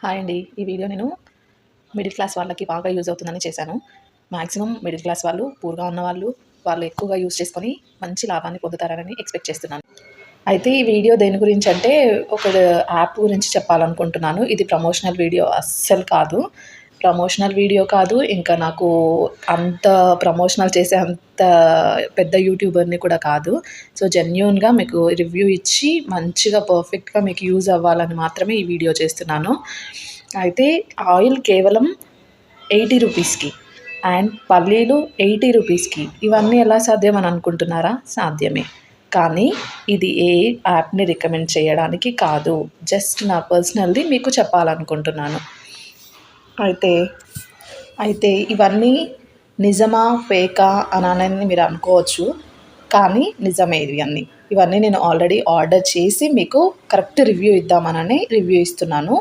Hi అండి. ఈ video నేను మిడిల్ క్లాస్ వాళ్ళకి బాగా యూజ్ అవుతుందని చేశాను. మాక్సిమం మిడిల్ క్లాస్ వాళ్ళు, పూర్‌గా ఉన్నవాళ్ళు, వాళ్ళు ఎక్కువగా యూజ్ చేసుకొని మంచి లాభాన్ని పొందుతారని ఎక్స్‌పెక్ట్ చేస్తున్నాను. అయితే ఈ వీడియో దేని గురించంటే ఒక యాప్ గురించి చెప్పాలనుకుంటున్నాను. ఇది ప్రమోషనల్ వీడియో అస్సలు కాదు. ప్రమోషనల్ వీడియో కాదు. ఇంకా నాకు అంత ప్రమోషనల్ చేసే అంత పెద్ద యూట్యూబర్‌ని కూడా కాదు. సో, జెన్యూన్‌గా మీకు రివ్యూ ఇచ్చి మంచిగా పర్ఫెక్ట్‌గా మీకు యూజ్ అవ్వాలని మాత్రమే ఈ వీడియో చేస్తున్నాను. అయితే ఆయిల్ కేవలం 80 రూపీస్‌కి అండ్ పల్లీలు 80 రూపీస్‌కి ఇవన్నీ ఎలా సాధ్యం అని అనుకుంటున్నారా? సాధ్యమే. కానీ ఇది ఏ యాప్‌ని రికమెండ్ చేయడానికి కాదు. జస్ట్ నా పర్సనల్‌ది మీకు చెప్పాలనుకుంటున్నాను. అయితే అయితే ఇవన్నీ నిజమా? ఫేకా? అని మీరు అనుకోవచ్చు. కానీ నిజమే ఇవన్నీ. ఇవన్నీ నేను ఆల్రెడీ ఆర్డర్ చేసి మీకు కరెక్ట్ రివ్యూ ఇద్దామననే రివ్యూ ఇస్తున్నాను.